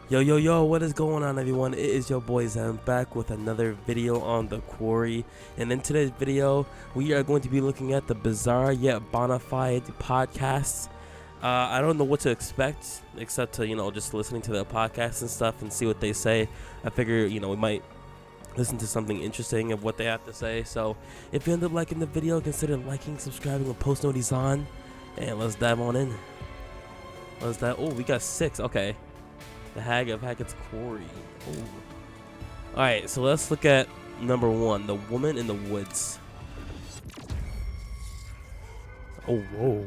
Yo, what is going on, everyone? It is your boy Zan back with another video on the Quarry. And in today's video, we are going to be looking at the Bizarre Yet Bonafide Podcasts. I don't know what to expect, except to, just listening to the podcast and stuff and see what they say. I figure, we might listen to something interesting of what they have to say. So if you end up liking the video, consider liking, subscribing, and post notice on. And let's dive on in. Oh, we got 6. Okay. The Hag of Hackett's Quarry. Alright, so let's look at number 1, The Woman in the Woods. Oh, whoa.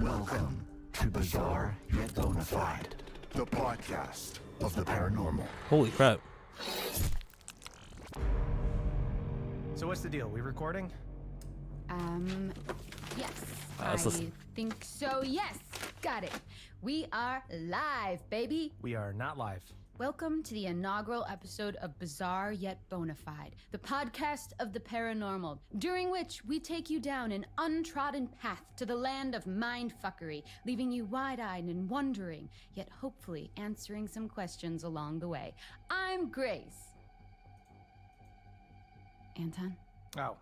Welcome to Bizarre Yet Bonafide, the podcast of the paranormal. Holy crap. So what's the deal? We recording? Yes. let's I listen. think so. Yes. Got it. We are live, baby. We are not live. Welcome to the inaugural episode of Bizarre Yet Bonafide, the podcast of the paranormal, during which we take you down an untrodden path to the land of mindfuckery, leaving you wide-eyed and wondering, yet hopefully answering some questions along the way. I'm Grace. Anton? Oh,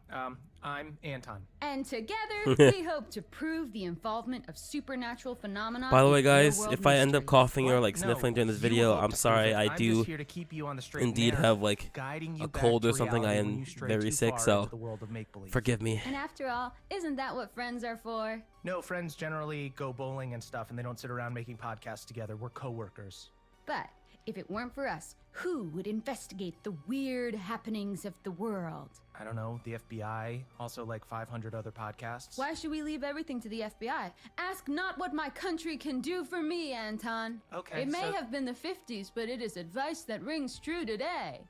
I'm Anton. And together, we hope to prove the involvement of supernatural phenomena. By the way, in guys, real-world if I end up mysteries. coughing or What? like No, sniffling during this you video, hope I'm to sorry. prove it. I I'm do just here to keep you on the straight and indeed narrow, have like guiding you a back cold to or something. I reality when am you stray very too sick, far so into the world of make-believe. forgive me. And after all, isn't that what friends are for? No, friends generally go bowling and stuff, and they don't sit around making podcasts together. We're coworkers. But if it weren't for us, who would investigate the weird happenings of the world? I don't know, the FBI, also like 500 other podcasts. Why should we leave everything to the FBI? Ask not what my country can do for me, Anton. Okay, It may so- have been the 50s, but it is advice that rings true today.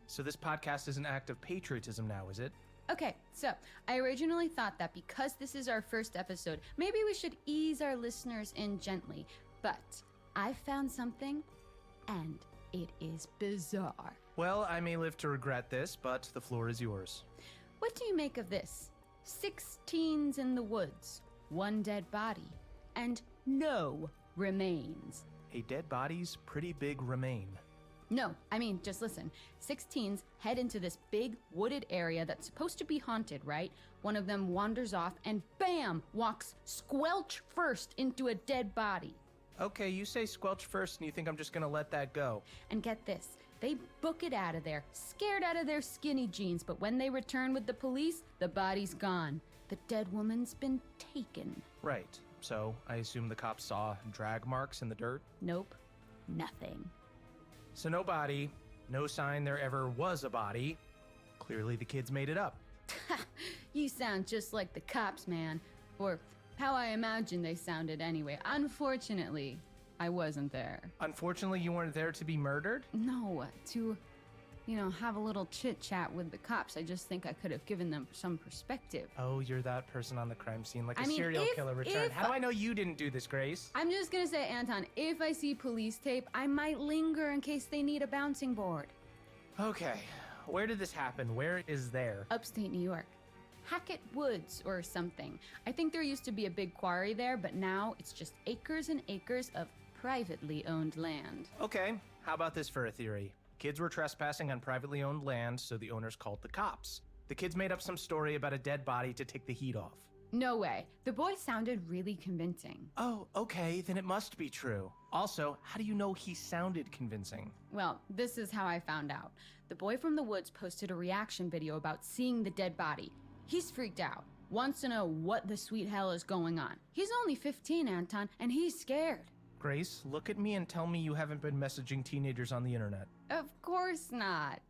So this podcast is an act of patriotism now, is it? Okay, so I originally thought that because this is our first episode, maybe we should ease our listeners in gently. But I found something, and it is bizarre. Well, I may live to regret this, but the floor is yours. What do you make of this? 6 teens in the woods, 1 dead body, and no remains. A dead body's pretty big remain. No, I mean, just listen. 6 teens head into this big wooded area that's supposed to be haunted, right? One of them wanders off and bam, walks squelch first into a dead body. Okay, you say squelch first and you think I'm just gonna let that go. And get this, they book it out of there, scared out of their skinny jeans, but when they return with the police, the body's gone. The dead woman's been taken. Right, so I assume the cops saw drag marks in the dirt? Nope, nothing. So no body, no sign there ever was a body. Clearly the kids made it up. You sound just like the cops, man. Or how I imagine they sounded anyway. Unfortunately, I wasn't there. Unfortunately, you weren't there to be murdered? No, to, have a little chit-chat with the cops. I just think I could have given them some perspective. Oh, you're that person on the crime scene, like I a mean, serial if- killer returned. if- How do I know you didn't do this, Grace? I'm just gonna say, Anton, if I see police tape, I might linger in case they need a bouncing board. Okay, where did this happen? Where is there? Upstate New York. Hackett Woods or something. I think there used to be a big quarry there, but now it's just acres and acres of privately owned land. Okay, how about this for a theory? Kids were trespassing on privately owned land, so the owners called the cops. The kids made up some story about a dead body to take the heat off. No way. The boy sounded really convincing. Oh, okay, then it must be true. Also, how do you know he sounded convincing? Well, this is how I found out. The boy from the woods posted a reaction video about seeing the dead body. He's freaked out. Wants to know what the sweet hell is going on. He's only 15, Anton, and he's scared. Grace, look at me and tell me you haven't been messaging teenagers on the internet. Of course not.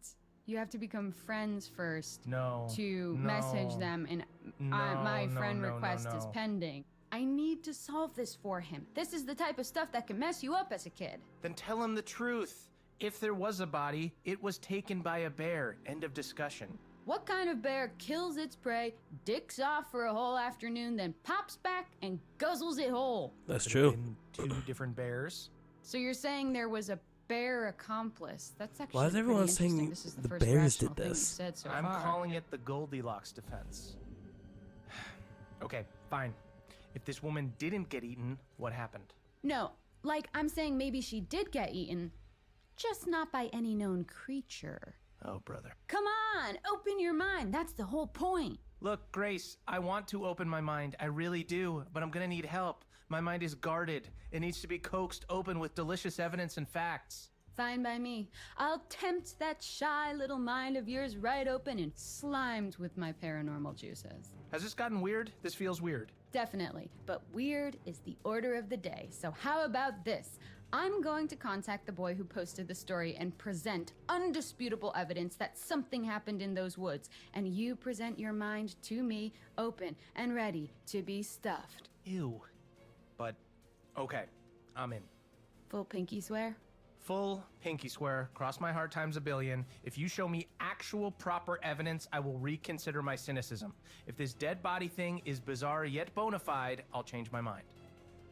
You have to become friends first No. to no, message them, and my friend request is no. pending. I need to solve this for him. This is the type of stuff that can mess you up as a kid. Then tell him the truth. If there was a body, it was taken by a bear. End of discussion. What kind of bear kills its prey, dicks off for a whole afternoon, then pops back and guzzles it whole? That's Could have true. been 2 different bears. So you're saying there was a bear accomplice? That's actually Why is everyone pretty saying interesting. This is the the first bears rational did thing this? you've said so I'm far. calling it the Goldilocks defense. Okay, fine. If this woman didn't get eaten, what happened? No, like I'm saying maybe she did get eaten, just not by any known creature. Oh, brother. Come on, open your mind. That's the whole point. Look, Grace, I want to open my mind. I really do, but I'm gonna need help. My mind is guarded. It needs to be coaxed open with delicious evidence and facts. Fine by me. I'll tempt that shy little mind of yours right open and slimed with my paranormal juices. Has this gotten weird? This feels weird. Definitely, but weird is the order of the day. So how about this? I'm going to contact the boy who posted the story and present undisputable evidence that something happened in those woods. And you present your mind to me, open and ready to be stuffed. Ew. But, okay, I'm in. Full pinky swear? Full pinky swear, cross my heart times a billion. If you show me actual proper evidence, I will reconsider my cynicism. If this dead body thing is bizarre yet bona fide, I'll change my mind.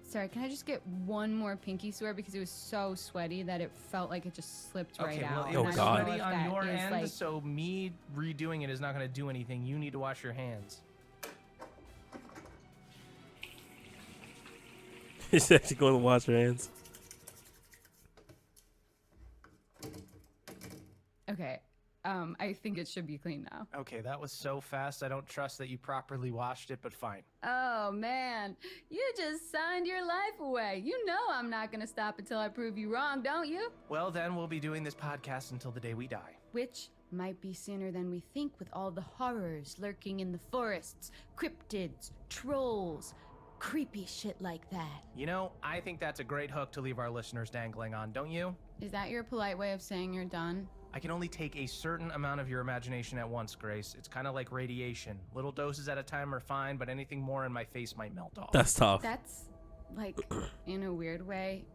Sorry, can I just get one more pinky swear because it was so sweaty that it felt like it just slipped right out. It was God. sweaty on your end, like... so me redoing it is not going to do anything. You need to wash your hands. She's actually going to wash her hands. Okay, I think it should be clean now. Okay, that was so fast. I don't trust that you properly washed it, but fine. Oh man, you just signed your life away. You know I'm not gonna stop until I prove you wrong, don't you? Well, then we'll be doing this podcast until the day we die. Which might be sooner than we think with all the horrors lurking in the forests, cryptids, trolls, creepy shit like that. You know, I think that's a great hook to leave our listeners dangling on, don't you? Is that your polite way of saying you're done? I can only take a certain amount of your imagination at once, Grace. It's kind of like radiation. Little doses at a time are fine, but anything more in my face might melt off. That's tough. That's, like, in a weird way,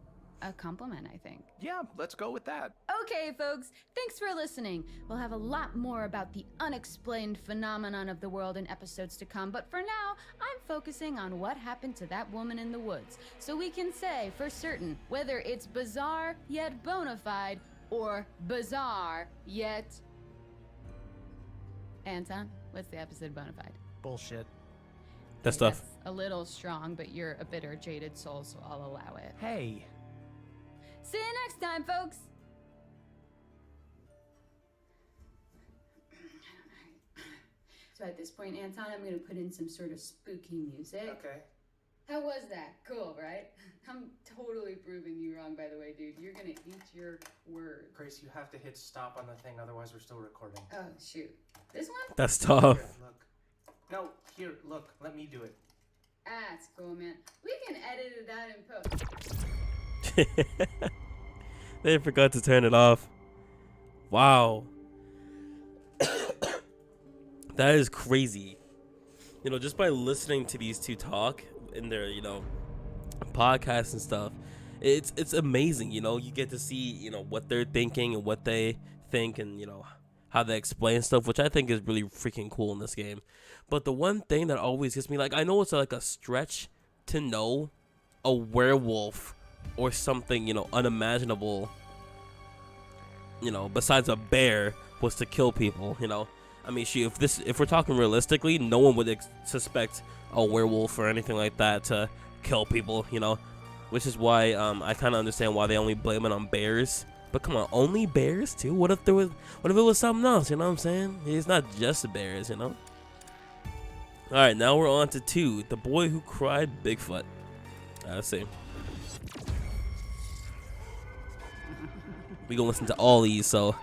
a compliment, I think. Yeah, let's go with that. Okay, folks, thanks for listening. We'll have a lot more about the unexplained phenomenon of the world in episodes to come, but for now, I'm focusing on what happened to that woman in the woods, so we can say for certain whether it's bizarre yet bona fide or bizarre yet... Anton, what's the episode bona fide? Bullshit. That's tough. A little strong, but you're a bitter, jaded soul, so I'll allow it. Hey. See you next time, folks! So at this point, Anton, I'm going to put in some sort of spooky music. Okay. How was that? Cool, right? I'm totally proving you wrong, by the way, dude. You're going to eat your words. Grace, you have to hit stop on the thing, otherwise we're still recording. Oh, shoot. This one? That's tough. Here, look. No, here, look. Let me do it. Ah, it's cool, man. We can edit it out in post. They forgot to turn it off. Wow. That is crazy. You know, just by listening to these two talk in their, you know, podcasts and stuff, it's amazing. You know, you get to see, you know, what they're thinking and what they think and, you know, how they explain stuff, which I think is really freaking cool in this game. But the one thing that always gets me, like, I know it's like a stretch to know a werewolf or something, you know, unimaginable, you know, besides a bear, was to kill people, you know. I mean, if we're talking realistically, no one would suspect a werewolf or anything like that to kill people, you know. Which is why I kind of understand why they only blame it on bears. But come on, only bears too? What if it was something else? You know what I'm saying? It's not just bears, you know. All right, now we're on to 2. The boy who cried Bigfoot. Let's see. We gonna listen to all these, so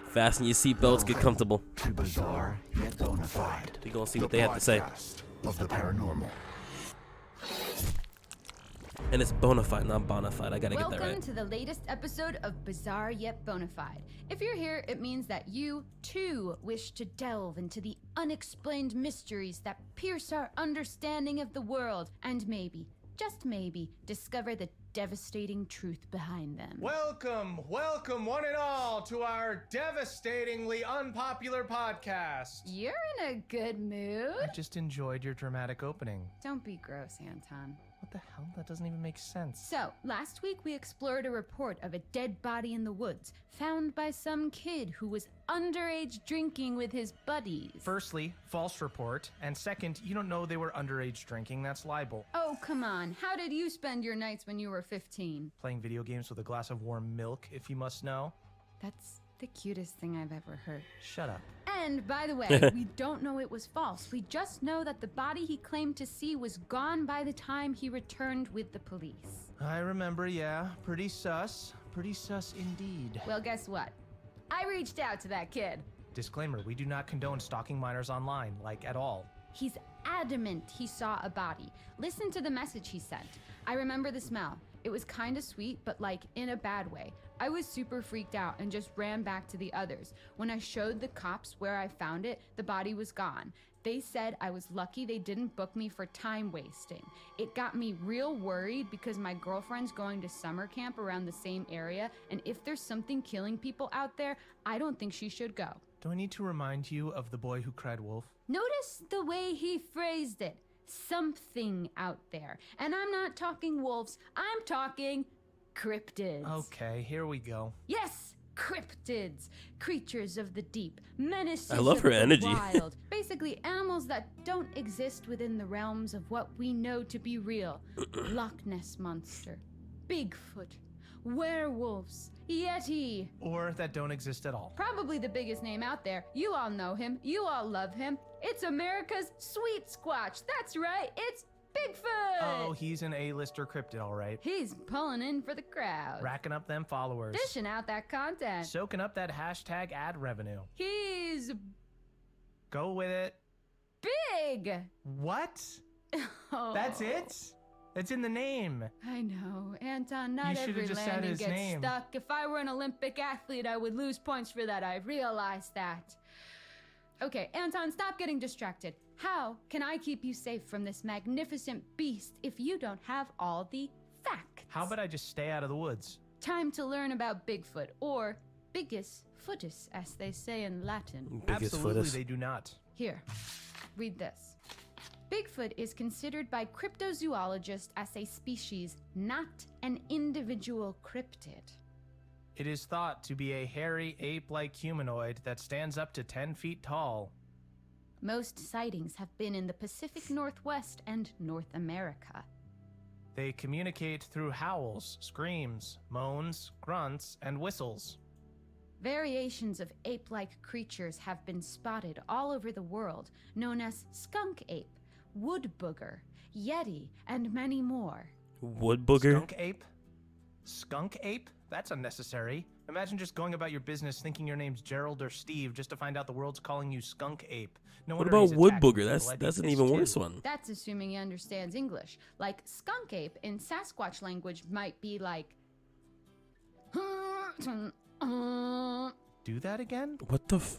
fasten your seatbelts, get comfortable. To Bizarre Yet Bonafide. We gonna see what they have to say. Of the paranormal. And it's bonafide, not bonafide. I gotta get that Welcome right. to the latest episode of Bizarre Yet Bonafide. If you're here, it means that you, too, wish to delve into the unexplained mysteries that pierce our understanding of the world, and maybe, just maybe, discover the devastating truth behind them. Welcome, one and all, to our devastatingly unpopular podcast. You're in a good mood. I just enjoyed your dramatic opening. Don't be gross, Anton. What the hell? That doesn't even make sense. So, last week we explored a report of a dead body in the woods, found by some kid who was underage drinking with his buddies. Firstly, false report. And second, you don't know they were underage drinking. That's libel. Oh, come on. How did you spend your nights when you were 15? Playing video games with a glass of warm milk, if you must know. That's the cutest thing I've ever heard. Shut up. And, by the way, we don't know it was false. We just know that the body he claimed to see was gone by the time he returned with the police. I remember, yeah. Pretty sus. Pretty sus indeed. Well, guess what? I reached out to that kid. Disclaimer, we do not condone stalking minors online, like at all. He's adamant he saw a body. Listen to the message he sent. I remember the smell. It was kinda sweet, but like in a bad way. I was super freaked out and just ran back to the others. When I showed the cops where I found it, the body was gone. They said I was lucky they didn't book me for time wasting. It got me real worried because my girlfriend's going to summer camp around the same area, and if there's something killing people out there, I don't think she should go. Do I need to remind you of the boy who cried wolf? Notice the way he phrased it. Something out there. And I'm not talking wolves, I'm talking cryptids. Okay, here we go. Yes, cryptids. Creatures of the deep, menaces I love of her the energy. wild. Basically, animals that don't exist within the realms of what we know to be real. Loch Ness Monster, Bigfoot, werewolves, Yeti. Or that don't exist at all. Probably the biggest name out there. You all know him. You all love him. It's America's Sweet Squatch. That's right. It's Bigfoot. Oh, he's an A-lister cryptid, all right. He's pulling in for the crowd. Racking up them followers. Dishing out that content. Soaking up that hashtag ad revenue. He's Go with it. big. What? Oh, That's it? It's in the name. I know. Anton, not You should've every just said landing his gets name. stuck. If I were an Olympic athlete, I would lose points for that. I realize that. Okay, Anton, stop getting distracted. How can I keep you safe from this magnificent beast if you don't have all the facts? How about I just stay out of the woods? Time to learn about Bigfoot, or Biggest Footus, as they say in Latin. Biggest Absolutely, footus. they do not. Here, read this. Bigfoot is considered by cryptozoologists as a species, not an individual cryptid. It is thought to be a hairy, ape-like humanoid that stands up to 10 feet tall. Most sightings have been in the Pacific Northwest and North America. They communicate through howls, screams, moans, grunts, and whistles. Variations of ape-like creatures have been spotted all over the world, known as skunk ape, wood booger, yeti, and many more. Wood booger? Skunk ape? Skunk ape? That's unnecessary. Imagine just going about your business thinking your name's Gerald or Steve just to find out the world's calling you skunk ape. No What wonder about he's wood attacking booger? people. I think That's an this even too. worse one. That's assuming he understands English. Like skunk ape in Sasquatch language might be like... Do that again? What the f...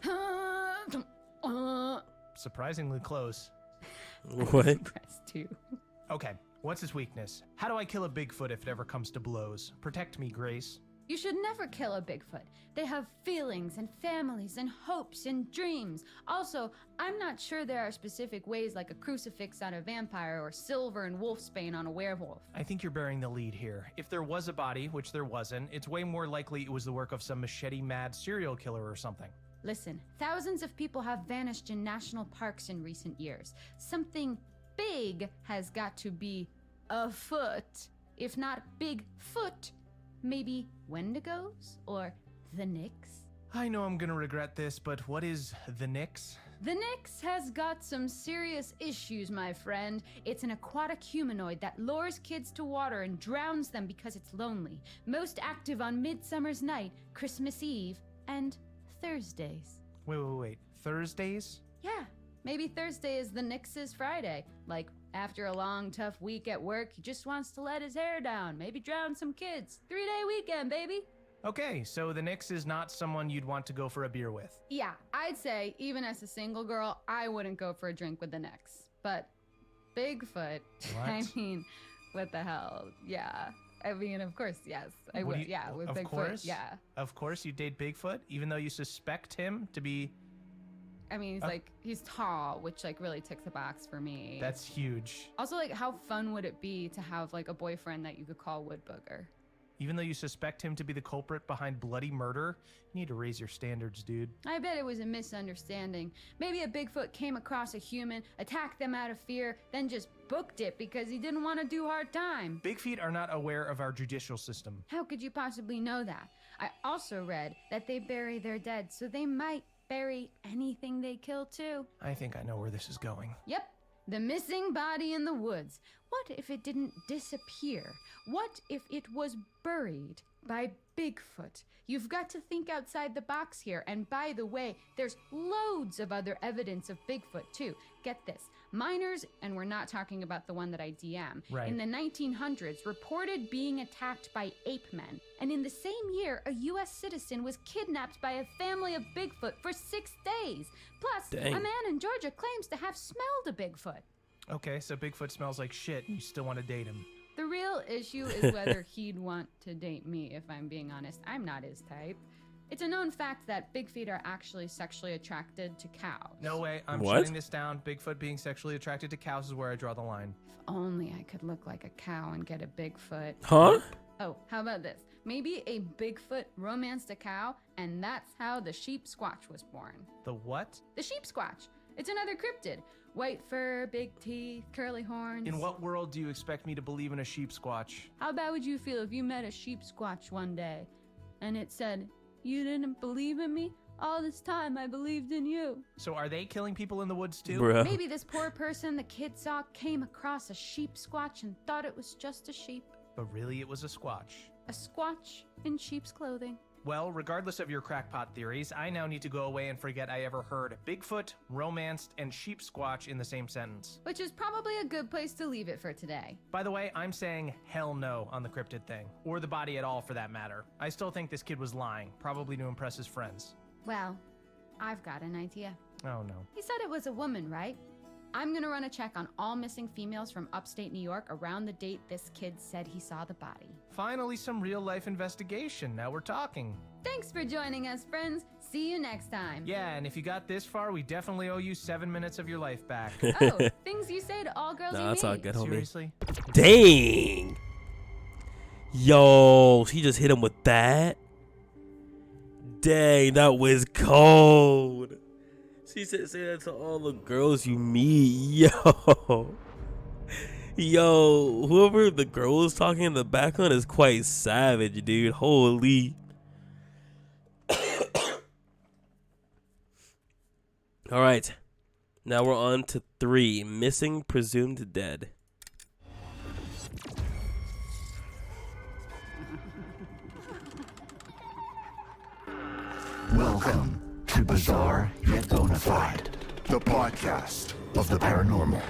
Surprisingly close. What? Press 2. Okay, what's his weakness? How do I kill a Bigfoot if it ever comes to blows? Protect me, Grace. You should never kill a Bigfoot. They have feelings and families and hopes and dreams. Also, I'm not sure there are specific ways like a crucifix on a vampire or silver and wolfsbane on a werewolf. I think you're bearing the lead here. If there was a body, which there wasn't, it's way more likely it was the work of some machete-mad serial killer or something. Listen, thousands of people have vanished in national parks in recent years. Something big has got to be afoot. If not Bigfoot, maybe Wendigos or the Nyx? I know I'm gonna regret this, but what is the Nyx? The Nyx has got some serious issues, my friend. It's an aquatic humanoid that lures kids to water and drowns them because it's lonely. Most active on Midsummer's Night, Christmas Eve, and Thursdays. Wait. Thursdays? Yeah, maybe Thursday is the Nyx's Friday. Like, after a long, tough week at work, he just wants to let his hair down, maybe drown some kids. 3-day weekend, baby. Okay, so the Nyx is not someone you'd want to go for a beer with. Yeah, I'd say, even as a single girl, I wouldn't go for a drink with the Nyx. But Bigfoot, I What? mean, what the hell? Yeah. I mean, of course, yes. I What do would, you- yeah, with of Bigfoot, course? yeah. Of course you date Bigfoot, even though you suspect him to be I mean, he's tall, which like really ticks the box for me. That's huge. Also, like, how fun would it be to have like a boyfriend that you could call Wood Booger? Even though you suspect him to be the culprit behind bloody murder, you need to raise your standards, dude. I bet it was a misunderstanding. Maybe a Bigfoot came across a human, attacked them out of fear, then just booked it because he didn't want to do hard time. Big feet are not aware of our judicial system. How could you possibly know that? I also read that they bury their dead, so they might bury anything they kill too. I think I know where this is going. Yep. The missing body in the woods. What if it didn't disappear? What if it was buried by Bigfoot? You've got to think outside the box here. And by the way, there's loads of other evidence of Bigfoot too. Get this. Miners, and we're not talking about the one that I DM, in the 1900s reported being attacked by ape men. And in the same year, a U.S. citizen was kidnapped by a family of Bigfoot for 6 days. Plus, Dang. a man in Georgia claims to have smelled a Bigfoot. Okay, so Bigfoot smells like shit and you still want to date him. The real issue is whether he'd want to date me, if I'm being honest. I'm not his type. It's a known fact that big feet are actually sexually attracted to cows. No way, I'm What? shutting this down. Bigfoot being sexually attracted to cows is where I draw the line. If only I could look like a cow and get a Bigfoot. Huh? Oh, how about this? Maybe a Bigfoot romanced a cow, and that's how the sheep squatch was born. The what? The sheep squatch. It's another cryptid. White fur, big teeth, curly horns. In what world do you expect me to believe in a sheep squatch? How bad would you feel if you met a sheep squatch one day, and it said, "You didn't believe in me? All this time I believed in you." So are they killing people in the woods too? Bruh. Maybe this poor person the kid saw came across a sheep squatch and thought it was just a sheep. But really it was a squatch. A squatch in sheep's clothing. Well, regardless of your crackpot theories, I now need to go away and forget I ever heard Bigfoot, romanced, and sheep squatch in the same sentence. Which is probably a good place to leave it for today. By the way, I'm saying hell no on the cryptid thing. Or the body at all for that matter. I still think this kid was lying, probably to impress his friends. Well, I've got an idea. Oh no. He said it was a woman, right? I'm gonna run a check on all missing females from upstate New York around the date this kid said he saw the body. Finally some real life investigation, now we're talking. Thanks for joining us, friends. See you next time. Yeah, and if you got this far, we definitely owe you 7 minutes of your life back. Oh, things you say to all girls you Nah, that's meet. all good, homie. Seriously? Dang. Yo, she just hit him with that. Dang, that was cold. She said, say that to all the girls you meet. Yo, whoever the girl was talking in the background is quite savage, dude. Holy. All right. Now we're on to 3. Missing, presumed dead. Welcome to Bizarre Yet Bonafide, the podcast of the paranormal.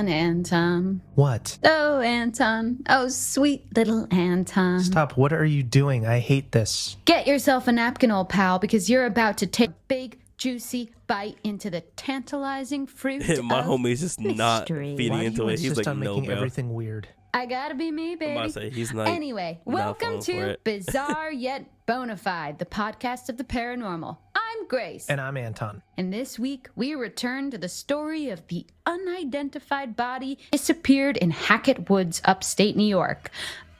Anton. What? Oh, Anton. Oh, sweet little Anton. Stop, what are you doing? I hate this. Get yourself a napkin, old pal, because you're about to take a big, juicy bite into the tantalizing fruit My of homie's just not mystery. feeding into it. He's like, no, making bro. everything weird? I gotta be me, I'm baby. about to say, he's not. Anyway, not welcome falling for to it. Bizarre Yet Bonafide, the podcast of the paranormal. I'm Grace. And I'm Anton. And this week, we return to the story of the unidentified body disappeared in Hackett Woods, upstate New York.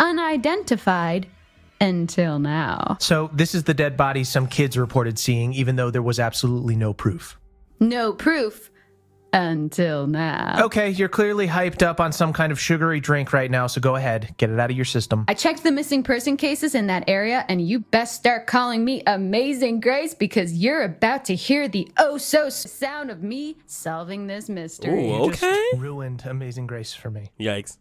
Unidentified until now. So this is the dead body some kids reported seeing, even though there was absolutely no proof. No proof until now. Okay, you're clearly hyped up on some kind of sugary drink right now, so go ahead, get it out of your system. I checked the missing person cases in that area, and you best start calling me Amazing Grace because you're about to hear the oh-so sound of me solving this mystery. Ooh, You just okay. ruined Amazing Grace for me, Yikes.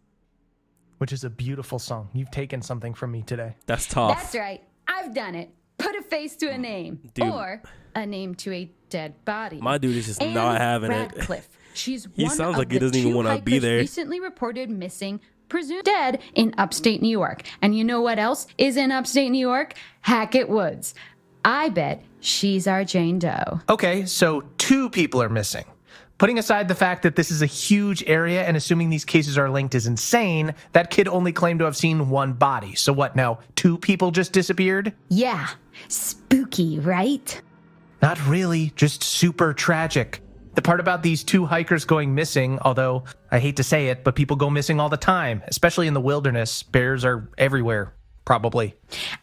which is a beautiful song. You've taken something from me today. That's tough. That's right. I've done it. Put a face to a name. Dude. Or a name to a dead body. My dude is just Anne not having it. Radcliffe. She's He one sounds of like he the doesn't even 2 wanna be hikers there. recently reported missing, presumed dead in upstate New York. And you know what else is in upstate New York? Hackett Woods. I bet she's our Jane Doe. Okay, so 2 people are missing. Putting aside the fact that this is a huge area and assuming these cases are linked is insane, that kid only claimed to have seen one body. So what now, 2 people just disappeared? Yeah, spooky, right? Not really, just super tragic. The part about these 2 hikers going missing, although I hate to say it, but people go missing all the time, especially in the wilderness. Bears are everywhere, probably.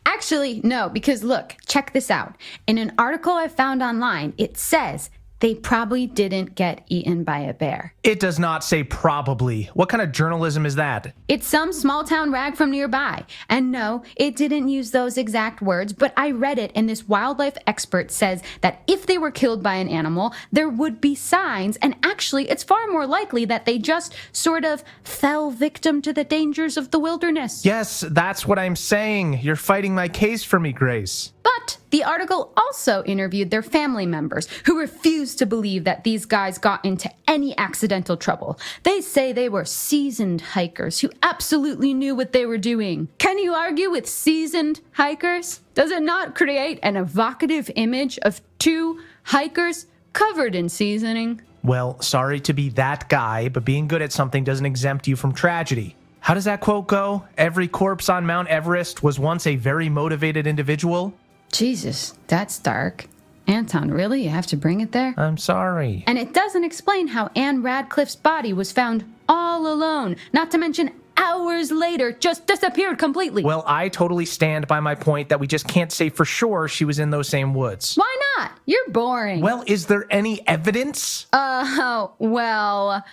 Actually, no, because look, check this out. In an article I found online, it says they probably didn't get eaten by a bear. It does not say probably. What kind of journalism is that? It's some small town rag from nearby. And no, it didn't use those exact words, but I read it, and this wildlife expert says that if they were killed by an animal, there would be signs, and actually it's far more likely that they just sort of fell victim to the dangers of the wilderness. Yes, that's what I'm saying. You're fighting my case for me, Grace. But the article also interviewed their family members who refused to believe that these guys got into any accidental trouble. They say they were seasoned hikers who absolutely knew what they were doing. Can you argue with seasoned hikers? Does it not create an evocative image of 2 hikers covered in seasoning? Well, sorry to be that guy, but being good at something doesn't exempt you from tragedy. How does that quote go? Every corpse on Mount Everest was once a very motivated individual? Jesus, that's dark. Anton, really? You have to bring it there? I'm sorry. And it doesn't explain how Anne Radcliffe's body was found all alone, not to mention hours later, just disappeared completely. Well, I totally stand by my point that we just can't say for sure she was in those same woods. Why not? You're boring. Well, is there any evidence? Well,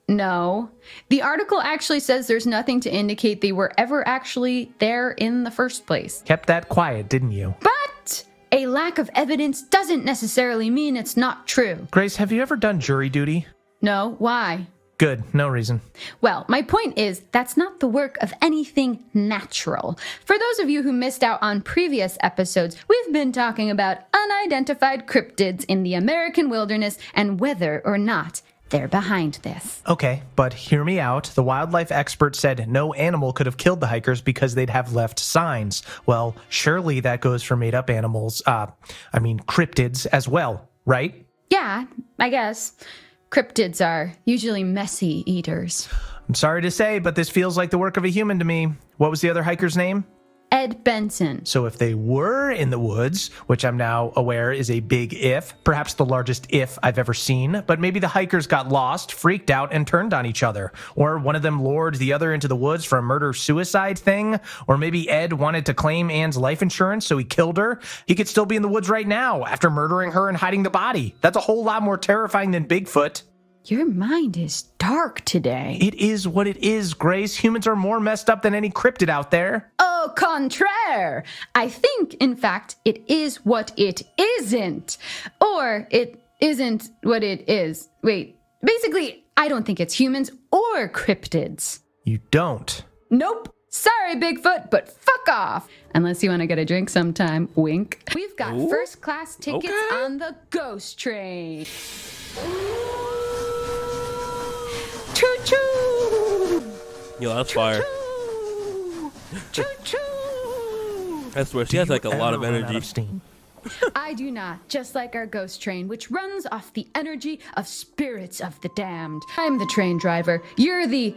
no. The article actually says there's nothing to indicate they were ever actually there in the first place. Kept that quiet, didn't you? But a lack of evidence doesn't necessarily mean it's not true. Grace, have you ever done jury duty? No, why? Good, no reason. Well, my point is, that's not the work of anything natural. For those of you who missed out on previous episodes, we've been talking about unidentified cryptids in the American wilderness and whether or not they're behind this. Okay, but hear me out. The wildlife expert said no animal could have killed the hikers because they'd have left signs. Well, surely that goes for made-up animals, cryptids as well, right? Yeah, I guess. Cryptids are usually messy eaters. I'm sorry to say, but this feels like the work of a human to me. What was the other hiker's name? Ed Benson. So if they were in the woods, which I'm now aware is a big if, perhaps the largest if I've ever seen, but maybe the hikers got lost, freaked out, and turned on each other. Or one of them lured the other into the woods for a murder-suicide thing. Or maybe Ed wanted to claim Anne's life insurance, so he killed her. He could still be in the woods right now after murdering her and hiding the body. That's a whole lot more terrifying than Bigfoot. Your mind is dark today. It is what it is, Grace. Humans are more messed up than any cryptid out there. Au contraire. I think, in fact, it is what it isn't. Or it isn't what it is. Wait, basically, I don't think it's humans or cryptids. You don't? Nope. Sorry, Bigfoot, but fuck off. Unless you want to get a drink sometime. Wink. We've got first-class tickets on the ghost train. Choo-choo! Yo, that's fire. Choo-choo! I swear, she has like a lot of energy. I do not, just like our ghost train, which runs off the energy of spirits of the damned. I'm the train driver. You're the,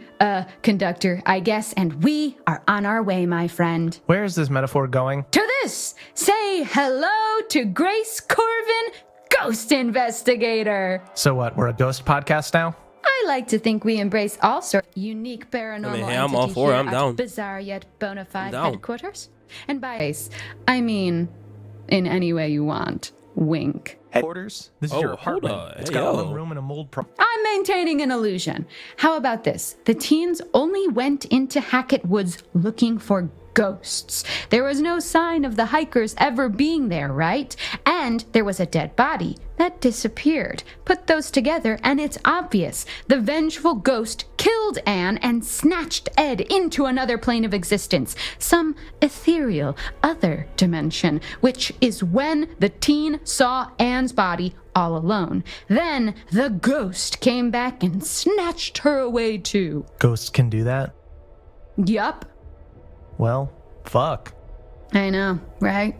conductor, I guess, and we are on our way, my friend. Where is this metaphor going? To this! Say hello to Grace Corvin, Ghost Investigator! So what, we're a ghost podcast now? I like to think we embrace all sorts of unique paranormal hey, I'm all entities for it. here I'm at down. Bizarre Yet Bonafide down. Headquarters. And by base, I mean in any way you want. Wink. Headquarters? This is Oh, your hold apartment. on. It's Hey, got yo. one room and a mold I'm maintaining an illusion. How about this? The teens only went into Hackett Woods looking for ghosts. There was no sign of the hikers ever being there, right? And there was a dead body that disappeared. Put those together and it's obvious. The vengeful ghost killed Anne and snatched Ed into another plane of existence, some ethereal other dimension, which is when the teen saw Anne's body all alone. Then the ghost came back and snatched her away too. Ghosts can do that? Yup. Well, fuck. I know, right?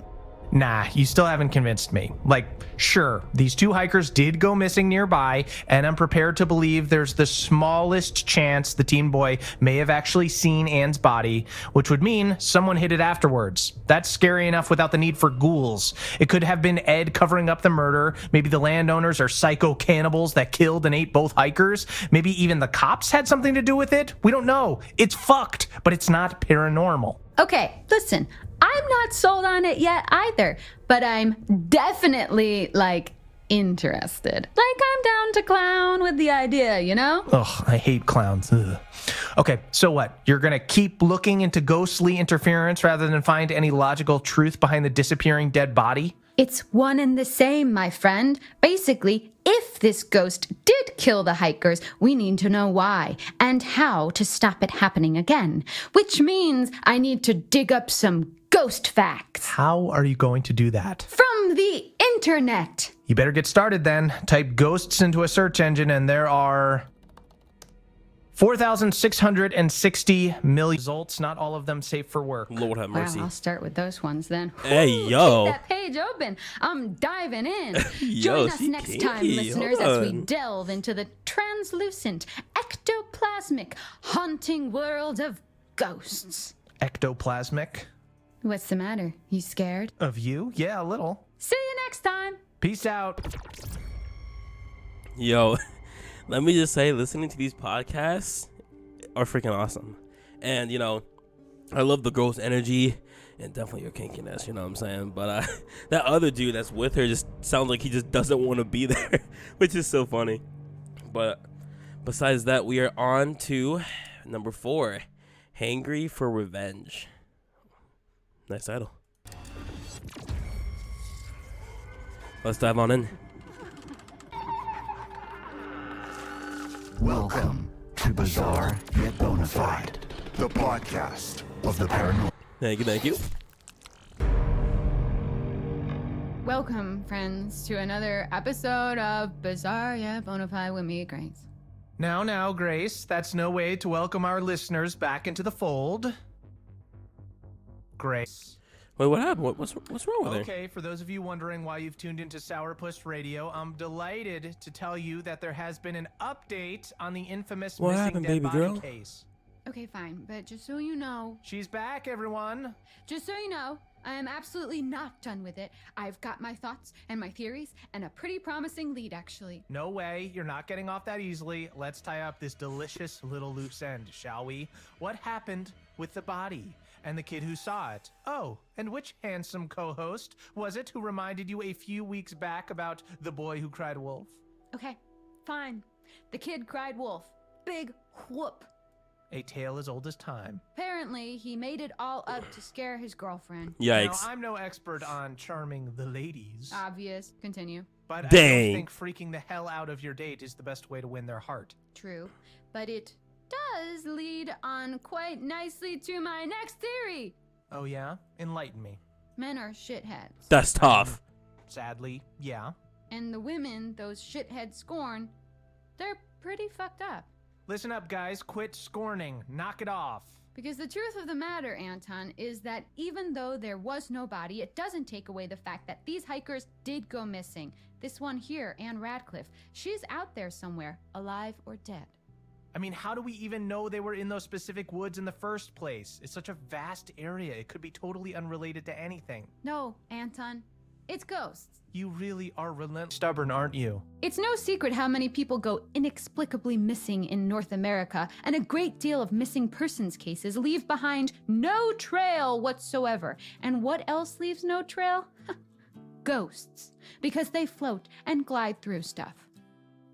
Nah, you still haven't convinced me. Like, sure, these two hikers did go missing nearby, and I'm prepared to believe there's the smallest chance the teen boy may have actually seen Anne's body, which would mean someone hid it afterwards. That's scary enough without the need for ghouls. It could have been Ed covering up the murder. Maybe the landowners are psycho cannibals that killed and ate both hikers. Maybe even the cops had something to do with it. We don't know. It's fucked, but it's not paranormal. Okay, listen, I'm not sold on it yet either, but I'm definitely, interested. I'm down to clown with the idea, you know? Ugh, I hate clowns. Ugh. Okay, so what? You're gonna keep looking into ghostly interference rather than find any logical truth behind the disappearing dead body? It's one and the same, my friend. Basically, if this ghost did kill the hikers, we need to know why and how to stop it happening again. Which means I need to dig up some ghost facts. How are you going to do that? From the internet. You better get started then. Type ghosts into a search engine and there are 4,660 million results, not all of them safe for work. Lord have mercy. Well, I'll start with those ones then. Hey, Ooh, yo. Keep that page open. I'm diving in. Yo, Join us she next time, kinky. listeners, Hold as we on. delve into the translucent, ectoplasmic, haunting world of ghosts. Ectoplasmic? What's the matter? You scared? Of you? Yeah, a little. See you next time. Peace out. Yo, let me just say, listening to these podcasts are freaking awesome. And, I love the girl's energy and definitely your kinkiness, you know what I'm saying? But that other dude that's with her just sounds like he just doesn't want to be there, which is so funny. But besides that, we are on to number 4, Hangry for Revenge. Nice title. Let's dive on in. Welcome to Bizarre Yet Bonafide, the podcast of the paranormal. Thank you. Welcome, friends, to another episode of Bizarre Yet Bonafide with me, Grace. Now, Grace, that's no way to welcome our listeners back into the fold. Grace. Wait, what happened? What's wrong with her? Okay, for those of you wondering why you've tuned into Sourpuss Radio, I'm delighted to tell you that there has been an update on the infamous What missing happened, dead baby body girl? case. Okay, fine, but just so you know, She's back, everyone. I am absolutely not done with it. I've got my thoughts and my theories and a pretty promising lead, actually. No way, you're not getting off that easily. Let's tie up this delicious little loose end, shall we? What happened with the body? And the kid who saw it? Oh, and which handsome co-host was it who reminded you a few weeks back about the boy who cried wolf? Okay, fine. The kid cried wolf. Big whoop. A tale as old as time. Apparently, he made it all up to scare his girlfriend. Yikes. Now, I'm no expert on charming the ladies, Obvious. Continue. but I Dang. don't think freaking the hell out of your date is the best way to win their heart. True. But it does lead on quite nicely to my next theory. Oh yeah? Enlighten me. Men are shitheads. That's tough. Sadly, yeah. And the women those shitheads scorn, they're pretty fucked up. Listen up, guys. Quit scorning. Knock it off. Because the truth of the matter, Anton, is that even though there was no body, it doesn't take away the fact that these hikers did go missing. This one here, Anne Radcliffe, she's out there somewhere, alive or dead. I mean, how do we even know they were in those specific woods in the first place? It's such a vast area. It could be totally unrelated to anything. No, Anton, it's ghosts. You really are relentless. Stubborn, aren't you? It's no secret how many people go inexplicably missing in North America, and a great deal of missing persons cases leave behind no trail whatsoever. And what else leaves no trail? Ghosts. Because they float and glide through stuff.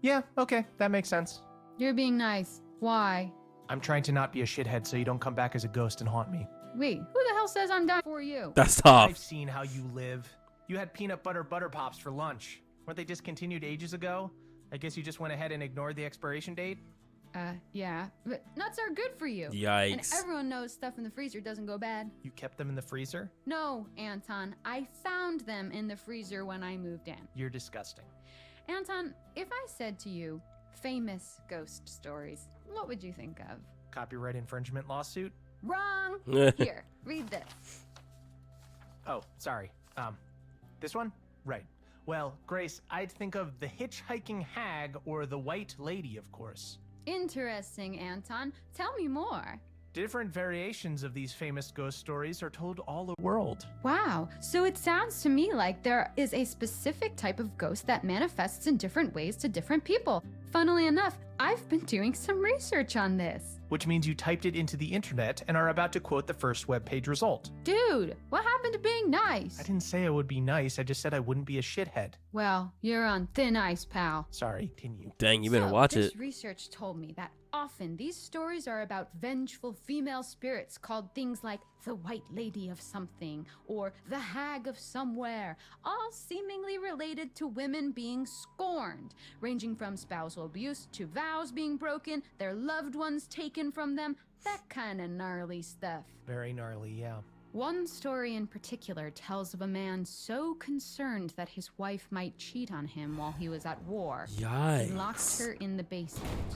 Yeah, okay. That makes sense. You're being nice. Why? I'm trying to not be a shithead so you don't come back as a ghost and haunt me. Wait, who the hell says I'm dying for you? That's I've tough. seen how you live. You had peanut butter pops for lunch. Weren't they discontinued ages ago? I guess you just went ahead and ignored the expiration date? Yeah. But nuts are good for you. And Yikes. everyone knows stuff in the freezer doesn't go bad. You kept them in the freezer? No, Anton. I found them in the freezer when I moved in. You're disgusting. Anton, if I said to you, famous ghost stories, what would you think of? Copyright infringement lawsuit? Wrong! Here, read this. Oh, sorry. This one? Right. Well, Grace, I'd think of the hitchhiking hag or the white lady, of course. Interesting, Anton. Tell me more. Different variations of these famous ghost stories are told all over the world. Wow, so it sounds to me like there is a specific type of ghost that manifests in different ways to different people. Funnily enough, I've been doing some research on this. Which means you typed it into the internet and are about to quote the first webpage result. Dude, what happened to being nice? I didn't say I would be nice, I just said I wouldn't be a shithead. Well, you're on thin ice, pal. Sorry, continue. Dang, you better watch this it. Research told me that often these stories are about vengeful female spirits called things like the White Lady of something or the Hag of somewhere, all seemingly related to women being scorned, ranging from spousal abuse to vows being broken, their loved ones taken from them, that kind of gnarly stuff. Very gnarly, yeah. One story in particular tells of a man so concerned that his wife might cheat on him while he was at war. Yikes. He locked her in the basement.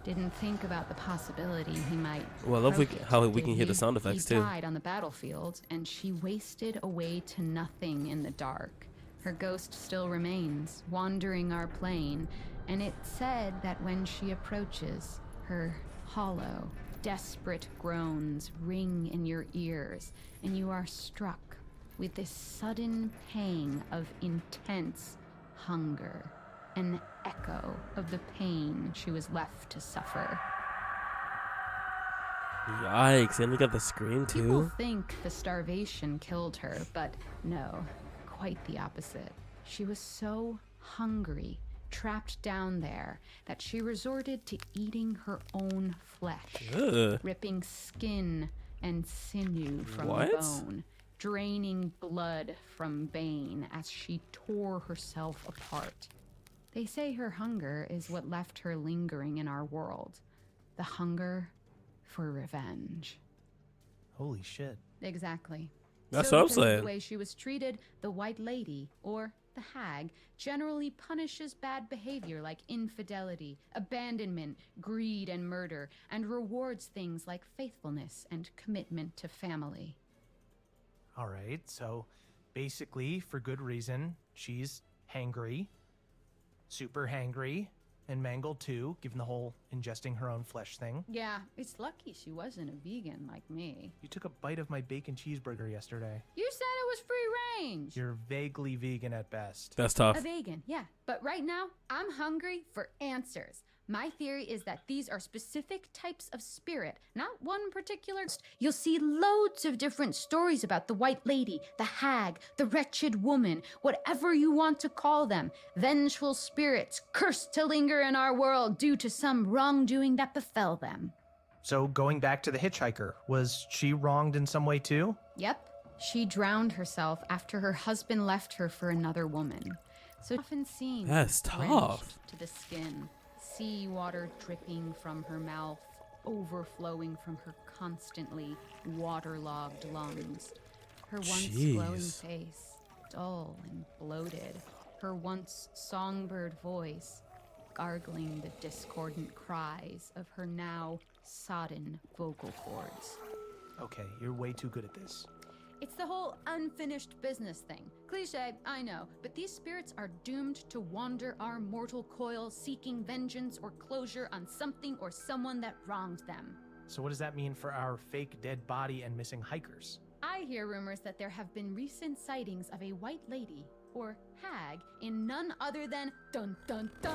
Didn't think about the possibility he might. Well, I love how we did can hear the he? sound effects He too. died on the battlefield, and she wasted away to nothing in the dark. Her ghost still remains, wandering our plane, and it said that when she approaches, her hollow, desperate groans ring in your ears, and you are struck with this sudden pang of intense hunger, an echo of the pain she was left to suffer. Yikes, and we got the scream People too. think the starvation killed her, but no, quite the opposite. She was so hungry, trapped down there, that she resorted to eating her own flesh, Ugh. ripping skin and sinew from What? the bone, draining blood from vein as she tore herself apart. They say her hunger is what left her lingering in our world. The hunger for revenge. Holy shit. Exactly. That's So what I'm because of saying. The way she was treated, the White Lady, or the Hag, generally punishes bad behavior like infidelity, abandonment, greed, and murder, and rewards things like faithfulness and commitment to family. All right, so basically, for good reason, she's hangry, super hangry, and mangled too, given the whole ingesting her own flesh thing. Yeah, it's lucky she wasn't a vegan like me. You took a bite of my bacon cheeseburger yesterday. You said it was free range. You're vaguely vegan at best. That's A tough. vegan, yeah. But right now, I'm hungry for answers. My theory is that these are specific types of spirit, not one particular. You'll see loads of different stories about the White Lady, the Hag, the Wretched Woman, whatever you want to call them. Vengeful spirits cursed to linger in our world due to some wrongdoing that befell them. So going back to the hitchhiker, was she wronged in some way too? Yep. She drowned herself after her husband left her for another woman. So often seen. That's drenched tough. to the skin, sea water dripping from her mouth, overflowing from her constantly waterlogged lungs. Her once glowing Jeez. face, dull and bloated. Her once songbird voice, gargling the discordant cries of her now sodden vocal cords. Okay, you're way too good at this. It's the whole unfinished business thing. Cliche, I know, but these spirits are doomed to wander our mortal coil seeking vengeance or closure on something or someone that wronged them. So what does that mean for our fake dead body and missing hikers? I hear rumors that there have been recent sightings of a white lady, or hag, in none other than dun dun dun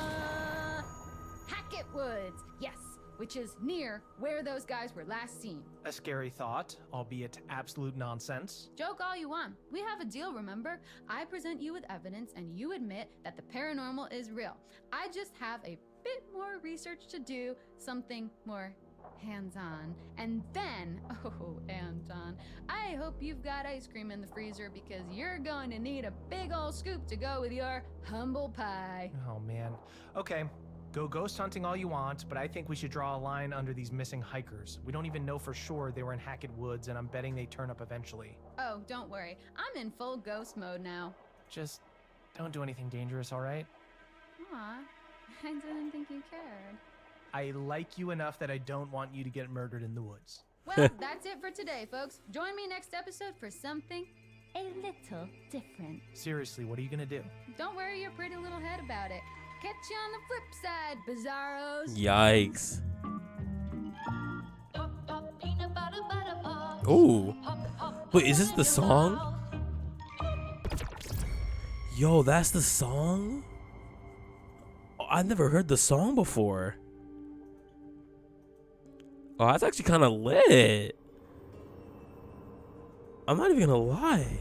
Hackett Woods, yes, which is near where those guys were last seen. A scary thought, albeit absolute nonsense. Joke all you want. We have a deal, remember? I present you with evidence and you admit that the paranormal is real. I just have a bit more research to do, something more hands-on. And then, oh, Anton, I hope you've got ice cream in the freezer because you're going to need a big old scoop to go with your humble pie. Oh man. Okay, go ghost hunting all you want, but I think we should draw a line under these missing hikers. We don't even know for sure they were in Hackett Woods, and I'm betting they turn up eventually. Oh, don't worry. I'm in full ghost mode now. Just don't do anything dangerous, all right? Aw, I didn't think you cared. I like you enough that I don't want you to get murdered in the woods. Well, that's it for today, folks. Join me next episode for something a little different. Seriously, what are you gonna do? Don't worry your pretty little head about it. Catch you on the flip side, bizarros. Yikes. Pop, pop, peanut butter, butter, pop. Ooh. Pop, pop, Wait, is this the pop, song? Yo, that's the song? Oh, I've never heard the song before. Oh, that's actually kind of lit. I'm not even gonna lie.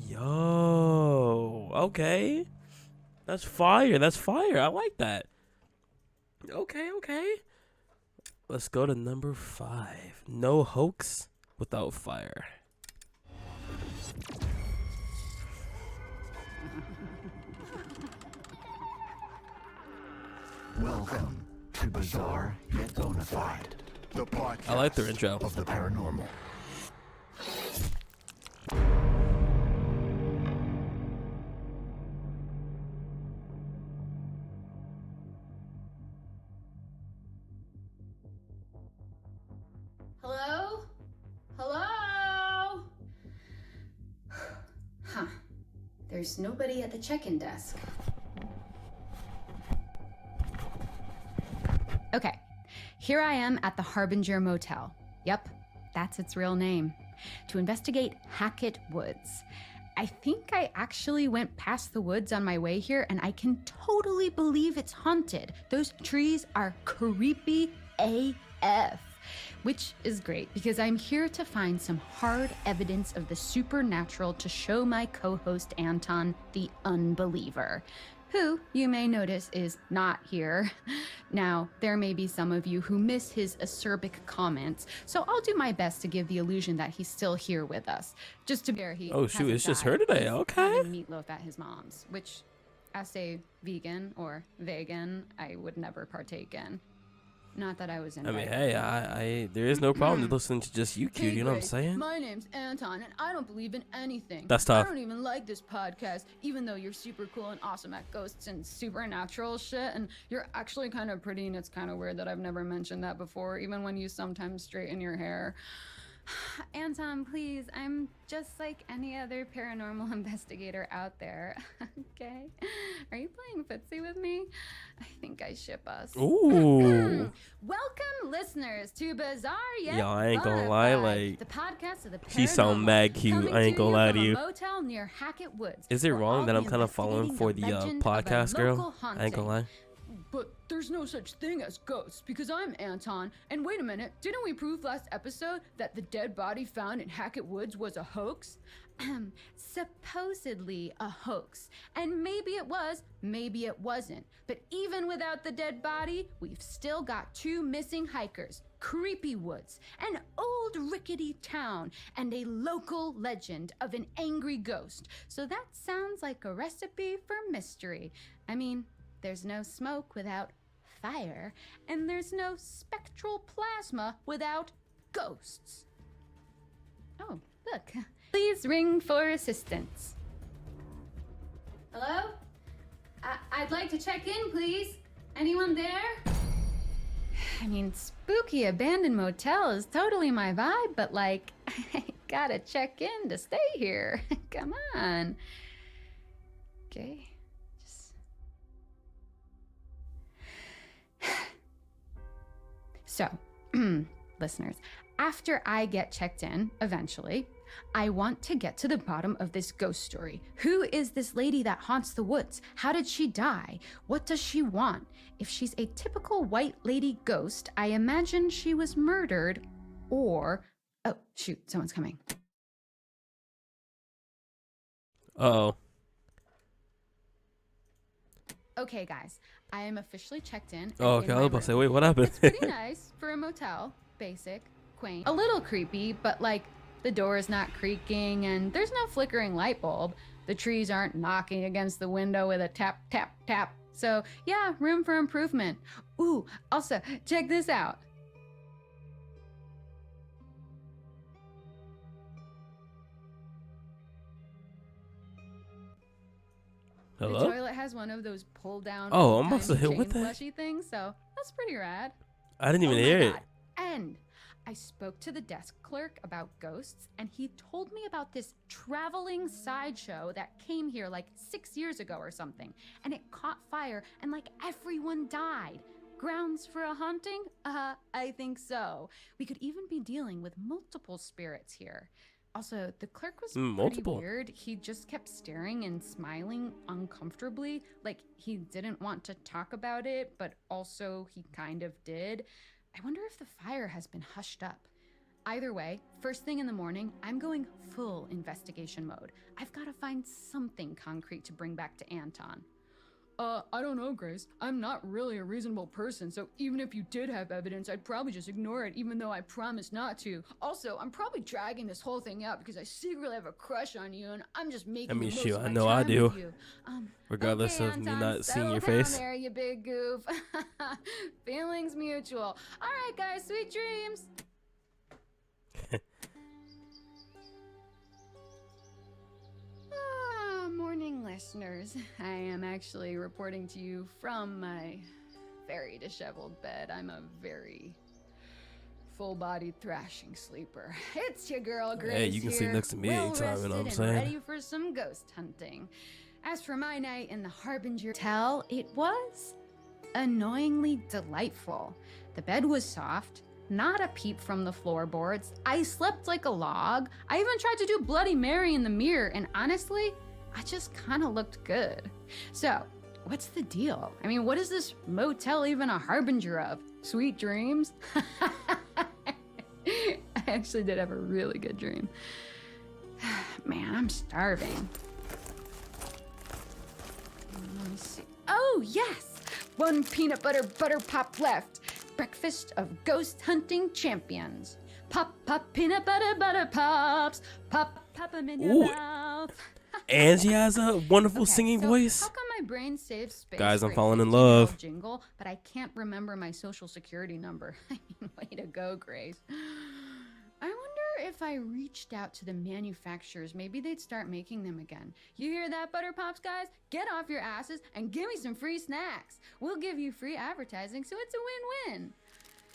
Yo, okay. That's fire. That's fire. I like that. Okay, okay. Let's go to number 5. No hoax without fire. Welcome to Bizarre Yet Bonafide, the podcast I like their intro. of the paranormal. Hello? Hello? Huh. There's nobody at the check-in desk. Okay, here I am at the Harbinger Motel. Yep, that's its real name. To investigate Hackett Woods. I think I actually went past the woods on my way here, and I can totally believe it's haunted. Those trees are creepy AF. Which is great because I'm here to find some hard evidence of the supernatural to show my co-host Anton the unbeliever, who you may notice is not here. Now, there may be some of you who miss his acerbic comments, so I'll do my best to give the illusion that he's still here with us. Just to bear he Oh, shoot, hasn't it's just died. her today, He's okay. having meatloaf at his mom's, which, as a vegan or vegan, I would never partake in. Not that I was I invited. mean, hey, I there is no problem with listening to just you, cute. Hey, You know what I'm Grace, saying? My name's Anton, and I don't believe in anything. That's tough. I don't even like this podcast, even though you're super cool and awesome at ghosts and supernatural shit, and you're actually kind of pretty, and it's kind of weird that I've never mentioned that before, even when you sometimes straighten your hair. Anton, please, I'm just like any other paranormal investigator out there, okay? Are you playing footsie with me? I think I ship us. Ooh. Welcome, listeners, to Bizarre Yet Yo, I ain't gonna lie, Bonafide, like, the podcast of the she sound paranormal, mad cute. coming I ain't gonna lie to from you. A motel near Hackett Woods. Is it where wrong I'll that be I'm kind of falling investigating for the the legend of a podcast local girl? I ain't gonna haunting. lie. But there's no such thing as ghosts because I'm Anton. And wait a minute, didn't we prove last episode that the dead body found in Hackett Woods was a hoax? Supposedly a hoax. And maybe it was, maybe it wasn't. But even without the dead body, we've still got 2 missing hikers, creepy woods, an old rickety town, and a local legend of an angry ghost. So that sounds like a recipe for mystery. I mean, there's no smoke without fire, and there's no spectral plasma without ghosts. Oh, look. Please ring for assistance. Hello? I'd like to check in, please. Anyone there? I mean, spooky abandoned motel is totally my vibe, but like, I gotta check in to stay here. Come on. Okay. So, listeners, after I get checked in, eventually, I want to get to the bottom of this ghost story. Who is this lady that haunts the woods? How did she die? What does she want? If she's a typical white lady ghost, I imagine she was murdered or... Oh, shoot, someone's coming. Uh-oh. Okay, guys, I am officially checked in. Oh, and okay. in I was my about to room. say, wait, what happened? It's pretty nice for a motel. Basic, quaint, a little creepy, but like the door is not creaking and there's no flickering light bulb. The trees aren't knocking against the window with a tap, tap, tap. So yeah, room for improvement. Ooh, also, check this out. Hello? The toilet has one of those pull down Oh, I'm about to old-timey say, what chain the- flushy things, so that's pretty rad. I didn't even Oh my hear it. God. And I spoke to the desk clerk about ghosts, and he told me about this traveling sideshow that came here like 6 years ago or something, and it caught fire and like everyone died. Grounds for a haunting? I think so. We could even be dealing with multiple spirits here. Also, the clerk was pretty weird. He just kept staring and smiling uncomfortably, like he didn't want to talk about it, but also he kind of did. I wonder if the fire has been hushed up. Either way, first thing in the morning, I'm going full investigation mode. I've got to find something concrete to bring back to Anton. I don't know, Grace. I'm not really a reasonable person, so even if you did have evidence, I'd probably just ignore it, even though I promised not to. Also, I'm probably dragging this whole thing out because I secretly have a crush on you, and I'm just making the most of my I know I time do. with you. Regardless okay, of me Anton, not seeing your settle down face. there, you big goof. Feelings mutual. All right, guys, sweet dreams. Morning, listeners. I am actually reporting to you from my very disheveled bed. I'm a very full-bodied thrashing sleeper. It's your girl, Grace. Hey, you can sleep next to me anytime, you know what I'm saying? Ready for some ghost hunting. As for my night in the Harbinger Hotel, it was annoyingly delightful. The bed was soft, not a peep from the floorboards. I slept like a log. I even tried to do Bloody Mary in the mirror, and honestly, I just kind of looked good. So, what's the deal? I mean, what is this motel even a harbinger of? Sweet dreams? I actually did have a really good dream. Man, I'm starving. Let me see. Oh, yes! One peanut butter pop left. Breakfast of ghost hunting champions. Pop, peanut butter pops. Pop 'em in your mouth. And she has a wonderful singing voice. How come my brain saves space? Guys, I'm for a falling in 15-year-old love. Jingle, but I can't remember my social security number. I mean, way to go, Grace. I wonder if I reached out to the manufacturers, maybe they'd start making them again. You hear that, Butter Pops, guys? Get off your asses and give me some free snacks. We'll give you free advertising, so it's a win-win.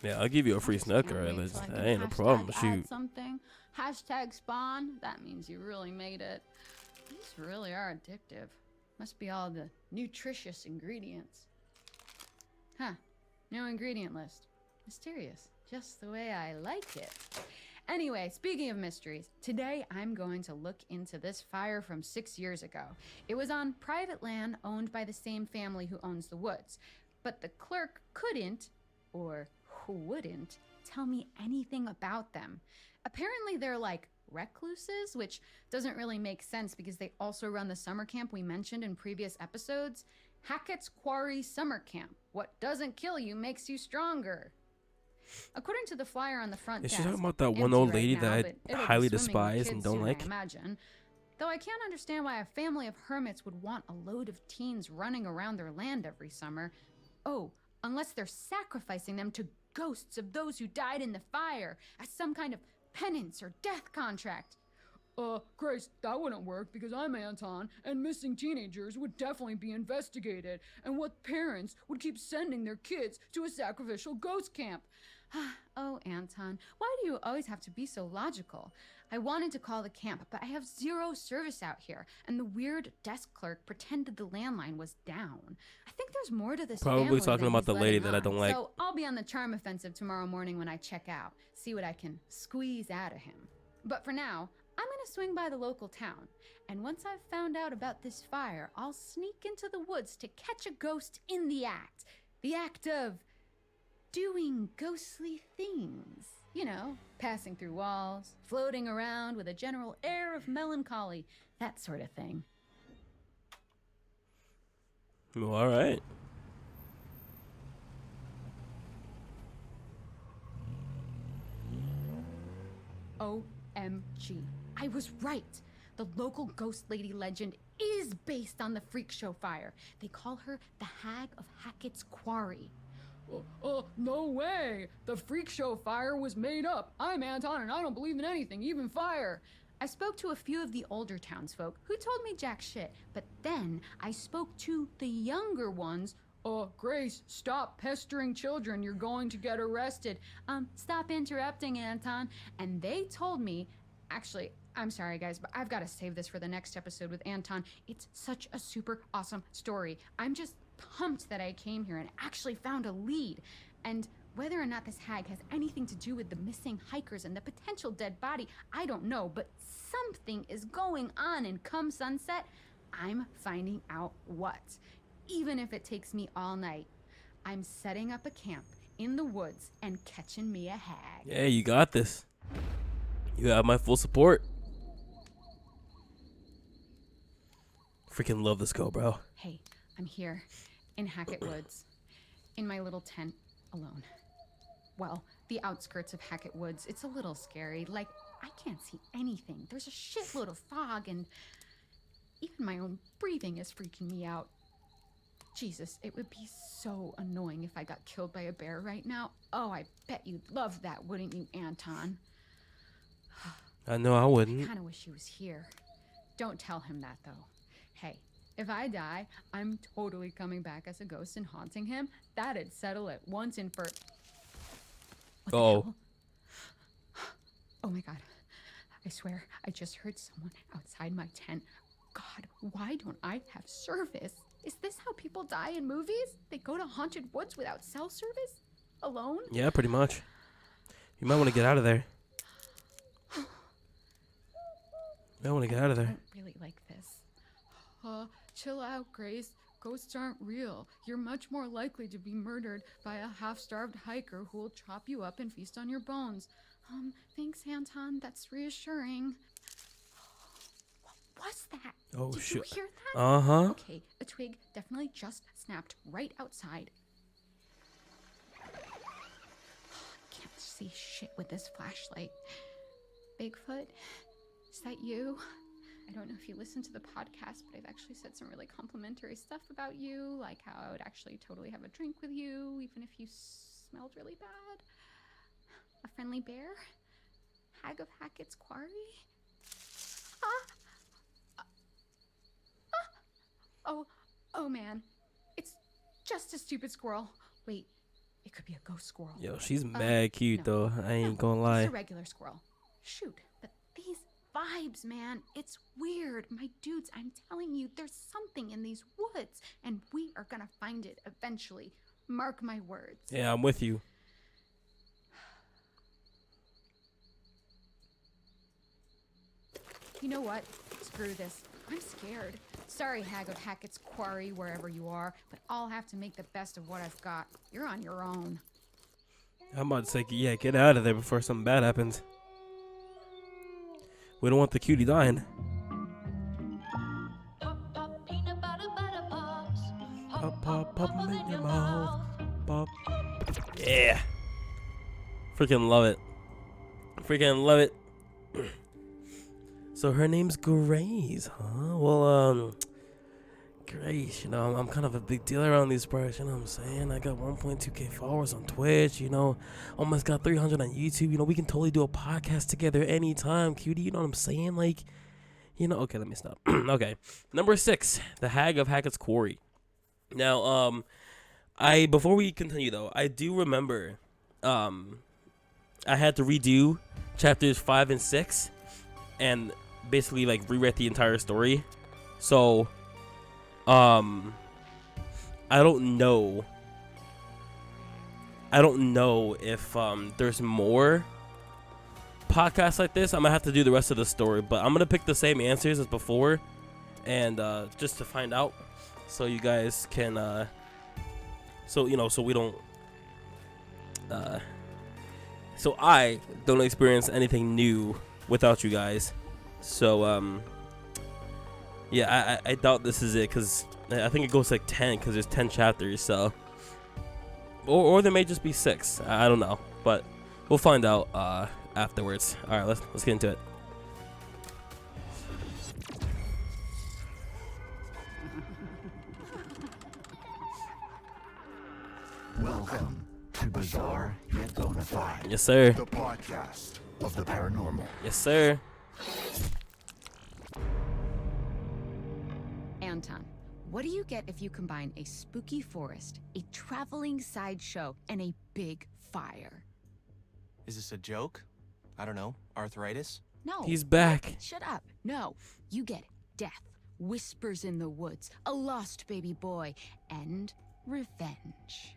Yeah, I'll give you a free snack, alright? That ain't a problem. Shoot. Something. Hashtag spawn. That means you really made it. These really are addictive. Must be all the nutritious ingredients. Huh. No ingredient list. Mysterious. Just the way I like it. Anyway, speaking of mysteries, today I'm going to look into this fire from 6 years ago. It was on private land owned by the same family who owns the woods. But the clerk couldn't, or wouldn't, tell me anything about them. Apparently they're like recluses, which doesn't really make sense because they also run the summer camp we mentioned in previous episodes. Hackett's Quarry Summer Camp. What doesn't kill you makes you stronger. According to the flyer on the front desk, is she talking about that one old lady that I highly despise and don't like? I imagine. Though I can't understand why a family of hermits would want a load of teens running around their land every summer. Oh, unless they're sacrificing them to ghosts of those who died in the fire as some kind of penance or death contract. Grace, that wouldn't work because I'm Anton, and missing teenagers would definitely be investigated, and what parents would keep sending their kids to a sacrificial ghost camp? Oh, Anton, why do you always have to be so logical? I wanted to call the camp, but I have zero service out here, and the weird desk clerk pretended the landline was down. I think there's more to this Probably talking about the lady that I don't like. So I'll be on the charm offensive tomorrow morning when I check out, see what I can squeeze out of him. But for now, I'm gonna swing by the local town, and once I've found out about this fire, I'll sneak into the woods to catch a ghost in the act of doing ghostly things. You know, passing through walls, floating around with a general air of melancholy, that sort of thing. Well, all right. OMG. I was right. The local ghost lady legend is based on the freak show fire. They call her the Hag of Hackett's Quarry. No way! The freak show fire was made up. I'm Anton and I don't believe in anything, even fire. I spoke to a few of the older townsfolk who told me jack shit, but then I spoke to the younger ones Grace, stop pestering children. You're going to get arrested. Stop interrupting, Anton. And they told me, actually, I'm sorry, guys, but I've got to save this for the next episode with Anton. It's such a super awesome story. I'm just pumped that I came here and actually found a lead. And whether or not this hag has anything to do with the missing hikers and the potential dead body, I don't know, but something is going on, and come sunset, I'm finding out what. Even if it takes me all night, I'm setting up a camp in the woods and catching me a hag. Yeah, you got this. You have my full support. Freaking love this girl, bro. Hey, I'm here in Hackett Woods, in my little tent, alone. Well, the outskirts of Hackett Woods. It's a little scary. Like, I can't see anything. There's a shitload of fog, and even my own breathing is freaking me out. Jesus, it would be so annoying if I got killed by a bear right now. Oh, I bet you'd love that, wouldn't you, Anton? I know I wouldn't. I kind of wish he was here. Don't tell him that, though. Hey, if I die, I'm totally coming back as a ghost and haunting him. That'd settle it once and for... What the hell? Oh my God. I swear, I just heard someone outside my tent. God, why don't I have service? Is this how people die in movies? They go to haunted woods without cell service? Alone? Yeah, pretty much. You might want to get out of there. I want to get out of I there. don't really like this. Chill out, Grace. Ghosts aren't real. You're much more likely to be murdered by a half-starved hiker who will chop you up and feast on your bones. Thanks, Anton. That's reassuring. What was that? Oh, Did shit. you hear that? Uh-huh. Okay, a twig definitely just snapped right outside. Can't see shit with this flashlight. Bigfoot? Is that you? I don't know if you listen to the podcast, but I've actually said some really complimentary stuff about you, like how I would actually totally have a drink with you, even if you smelled really bad. A friendly bear? Hag of Hackett's Quarry? Oh man, it's just a stupid squirrel. Wait, it could be a ghost squirrel. Yo, she's mad cute, no. though. I ain't gonna It's lie. a regular squirrel. Shoot, but these vibes, man, it's weird. My dudes, I'm telling you, there's something in these woods, and we are gonna find it eventually. Mark my words. Yeah, I'm with you. You know what? Screw this. I'm scared. Sorry, Hag of Hackett's Quarry, wherever you are, but I'll have to make the best of what I've got. You're on your own. I'm about to say, yeah, get out of there before something bad happens. We don't want the cutie dying. Pop, peanut butter, butter pops. Pop, pop, them in your mouth. Pop. Yeah. Freaking love it. Freaking love it. So her name's Grace, huh? Well, Grace, you know, I'm kind of a big deal around these parts, you know what I'm saying? I got 1.2k followers on Twitch, you know, almost got 300 on YouTube, you know, we can totally do a podcast together anytime, cutie, you know what I'm saying? Like, you know, okay, let me stop. Okay, number 6, the Hag of Hackett's Quarry. Now, before we continue though, I do remember, I had to redo chapters 5 and 6, and basically like rewrite the entire story. So I don't know if there's more podcasts like this. I'm gonna have to do the rest of the story, but I'm gonna pick the same answers as before, and just to find out, so you guys can so we don't so I don't experience anything new without you guys. So yeah, I doubt this is it, because I think it goes like 10, because there's 10 chapters. So or there may just be 6, I don't know, but we'll find out afterwards. All right, let's get into it. Welcome to Bizarre Yet Bonafide, Yes sir. the podcast of the paranormal. Yes sir. Anton, What do you get if you combine a spooky forest, a traveling sideshow, and a big fire? Is this a joke? I don't know. Arthritis? No. He's back. Shut up. No. You get death, whispers in the woods, a lost baby boy, and revenge.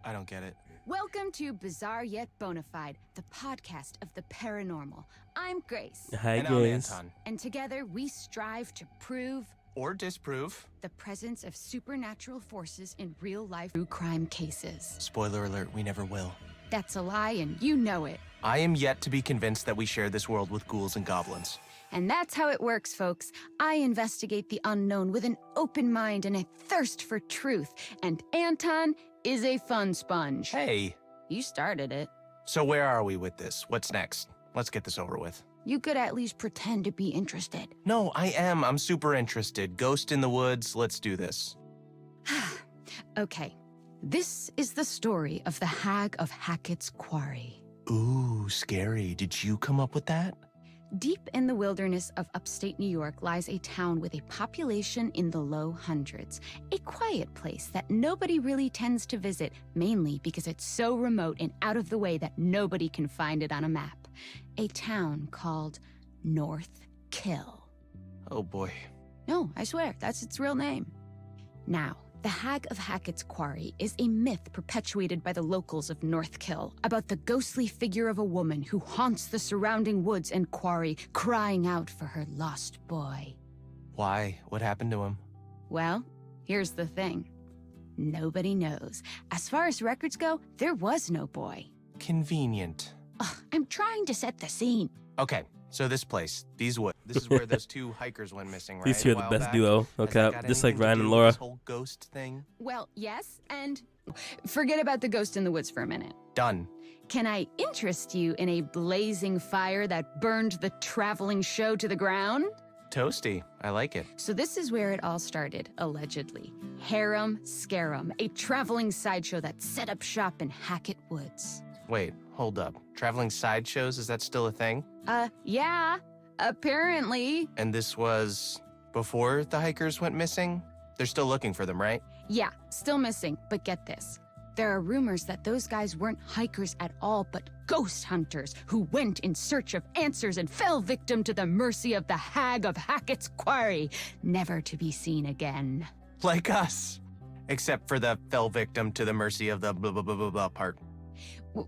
I don't get it. Welcome to Bizarre Yet Bonafide, the podcast of the paranormal. I'm Grace, Hi, And I'm guys. Anton. and together we strive to prove Or disprove. the presence of supernatural forces in real-life true crime cases. Spoiler alert, we never will. That's a lie, and you know it. I am yet to be convinced that we share this world with ghouls and goblins. And that's how it works, folks. I investigate the unknown with an open mind and a thirst for truth. And Anton is a fun sponge. Hey, You started it. so where are we with this? What's next? Let's get this over with. You could at least pretend to be interested. No, I am. I'm super interested. Ghost in the woods. Let's do this. Okay, this is the story of the Hag of Hackett's Quarry. Ooh, scary. Did you come up with that? Deep in the wilderness of upstate New York lies a town with a population in the low hundreds. A quiet place that nobody really tends to visit, mainly because it's so remote and out of the way that nobody can find it on a map. A town called North Kill. Oh boy. No, I swear, that's its real name. Now, the Hag of Hackett's Quarry is a myth perpetuated by the locals of North Kill about the ghostly figure of a woman who haunts the surrounding woods and quarry, crying out for her lost boy. Why? What happened to him? Well, here's the thing. Nobody knows. As far as records go, there was no boy. Convenient. Ugh, I'm trying to set the scene. Okay, so this place, these woods, this is where those two hikers went missing, right? These two are a the while best back? duo. Has that Okay, got just like anything to Ryan do and with Laura. This whole ghost thing? Well, yes, and forget about the ghost in the woods for a minute. Done. Can I interest you in a blazing fire that burned the traveling show to the ground? Toasty. I like it. So this is where it all started, allegedly. Harem Scarum, a traveling sideshow that set up shop in Hackett Woods. Wait, hold up. Traveling sideshows, is that still a thing? Yeah, apparently. And this was before the hikers went missing? They're still looking for them, right? Yeah, still missing, but get this. There are rumors that those guys weren't hikers at all, but ghost hunters who went in search of answers and fell victim to the mercy of the Hag of Hackett's Quarry, never to be seen again. Like us. Except for the fell victim to the mercy of the blah blah blah blah blah part.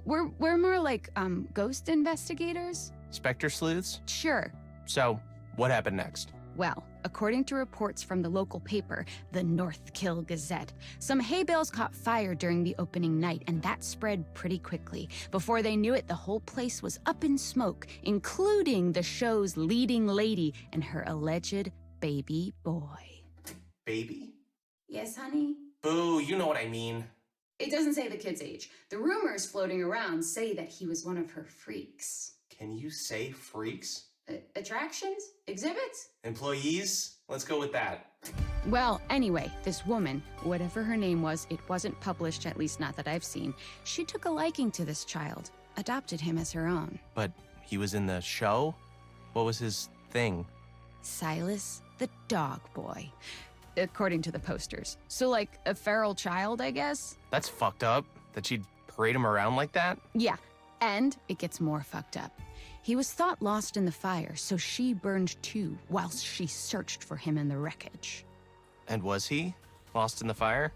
We're more like, ghost investigators? Spectre sleuths? Sure. So, what happened next? Well, according to reports from the local paper, the North Kill Gazette, some hay bales caught fire during the opening night, and that spread pretty quickly. Before they knew it, the whole place was up in smoke, including the show's leading lady and her alleged baby boy. Baby? Yes, honey? Boo, you know what I mean. It doesn't say the kid's age. The rumors floating around say that he was one of her freaks. Can you say freaks? Attractions? Exhibits? Employees? Let's go with that. Well, anyway, this woman, whatever her name was, it wasn't published, at least not that I've seen. She took a liking to this child, adopted him as her own. But he was in the show? What was his thing? Silas, the dog boy, according to the posters. So like a feral child, I guess? That's fucked up. That she'd parade him around like that? Yeah, and it gets more fucked up. He was thought lost in the fire, so she burned too, whilst she searched for him in the wreckage. And was he? Lost in the fire?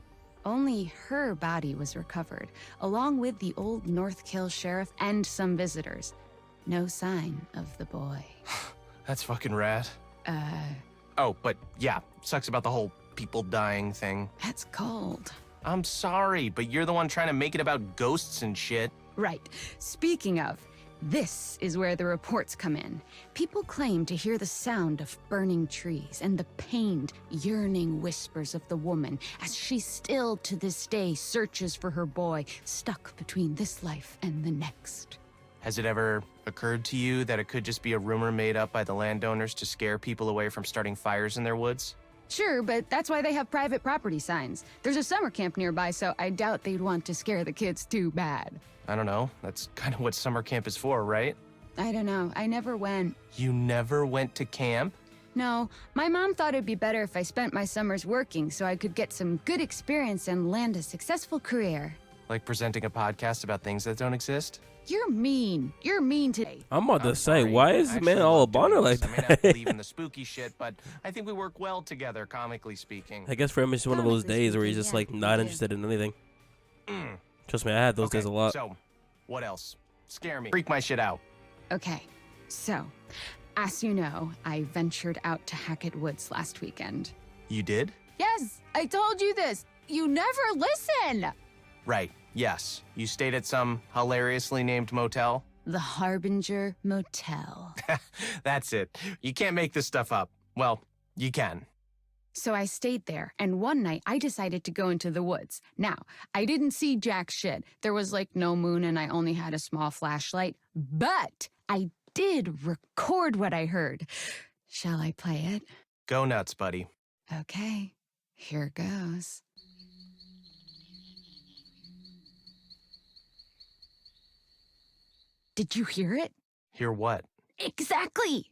Only her body was recovered, along with the old North Kill sheriff and some visitors. No sign of the boy. That's fucking rad. Oh, but yeah, sucks about the whole people dying thing. That's cold. I'm sorry, but you're the one trying to make it about ghosts and shit. Right. Speaking of, this is where the reports come in. People claim to hear the sound of burning trees and the pained, yearning whispers of the woman as she still to this day searches for her boy, stuck between this life and the next. Has it ever occurred to you that it could just be a rumor made up by the landowners to scare people away from starting fires in their woods? Sure, but that's why they have private property signs. There's a summer camp nearby, so I doubt they'd want to scare the kids too bad. I don't know. That's kind of what summer camp is for, right? I don't know. I never went. You never went to camp? No, my mom thought it'd be better if I spent my summers working so I could get some good experience and land a successful career. Like presenting a podcast about things that don't exist? You're mean. You're mean today. I'm about to say, Sorry. why is I this man actually all love up on her doing like this. I may not believe in that? the spooky shit, but I think we work well together, comically speaking. I guess for him, it's one of those Comically days where he's speaking, just yeah, like we not do. interested in anything. Trust me, I had those days a lot. So, what else? Scare me. Freak my shit out. Okay, so, as you know, I ventured out to Hackett Woods last weekend. You did? Yes, I told you this. You never listen. Right. Yes. You stayed at some hilariously named motel? The Harbinger Motel. That's it. You can't make this stuff up. Well, you can. So I stayed there, and one night I decided to go into the woods. Now, I didn't see jack shit. There was like no moon and I only had a small flashlight, but I did record what I heard. Shall I play it? Go nuts, buddy. Okay, here goes. Did you hear it? Hear what? Exactly.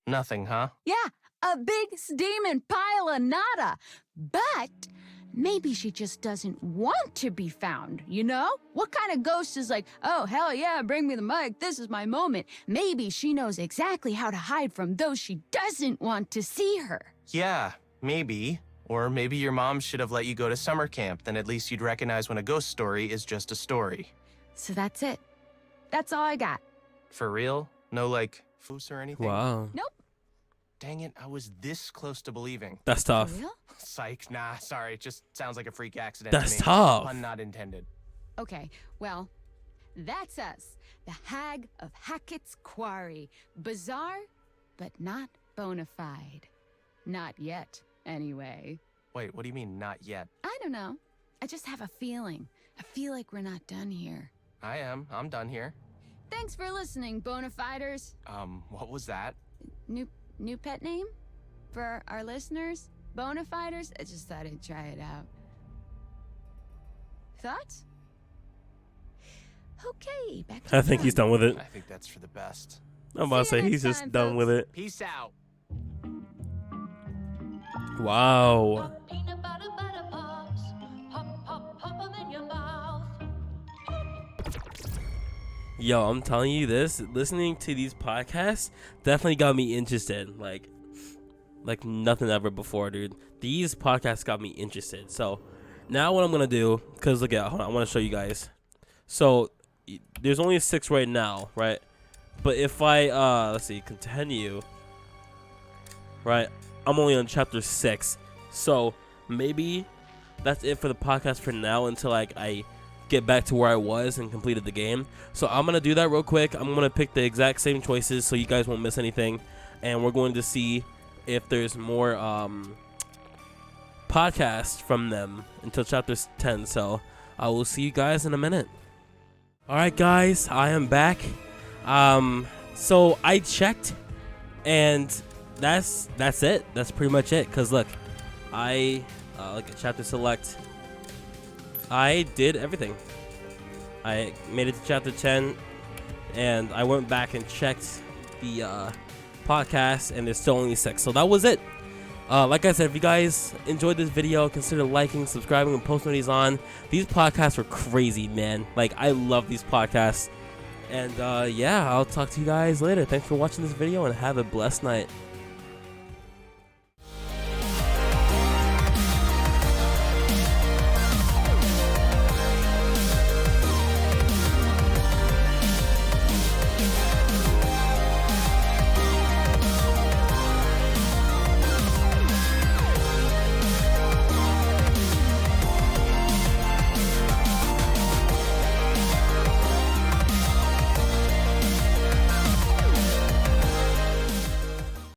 Nothing, huh? Yeah, a big steaming pile of nada. But maybe she just doesn't want to be found, you know? What kind of ghost is like, oh, hell yeah, bring me the mic, this is my moment. Maybe she knows exactly how to hide from those she doesn't want to see her. Yeah, maybe. Or maybe your mom should have let you go to summer camp. Then at least you'd recognize when a ghost story is just a story. So that's it. That's all I got. For real? No, like, foos or anything? Wow, Nope. Dang it, I was this close to believing. that's tough. For real? Psych, nah, sorry. It just sounds like a freak accident That's to me. tough. Pun not intended. Okay, well, that's us. The Hag of Hackett's Quarry. Bizarre, but not bona fide. Not yet, anyway. Wait, what do you mean, not yet? I don't know. I just have a feeling. I feel like we're not done here. I am. I'm done here. Thanks for listening, Bonafiders. What was that? New pet name for our listeners? Bonafiders? I just thought I'd try it out. Thoughts? Okay, back to I the think he's fun. done with it. I think that's for the best. I'm about to See you say he's next just time, done folks. with it. Peace out. Wow. Peanut butter pops. Pop, pop, pop 'em in your mouth. Yo, I'm telling you this, listening to these podcasts definitely got me interested. Like nothing ever before, dude. These podcasts got me interested. So now what I'm going to do, because look at, hold on, I want to show you guys. So there's only 6 right now, right? But if I, let's see, continue, right? I'm only on chapter 6. So maybe that's it for the podcast for now until like I get back to where I was and completed the game. So I'm gonna do that real quick. I'm gonna pick the exact same choices so you guys won't miss anything, and we're going to see if there's more podcasts from them until chapter 10. So I will see you guys in a minute. All right, guys, I am back. So I checked, and that's it. That's pretty much it. Cause look, I look at chapter select. I did everything. I made it to chapter 10, and I went back and checked the podcast, and there's still only 6. So that was it. Like I said, if you guys enjoyed this video, consider liking, subscribing, and post notifications on. These podcasts are crazy, man. Like, I love these podcasts. And yeah, I'll talk to you guys later. Thanks for watching this video, and have a blessed night.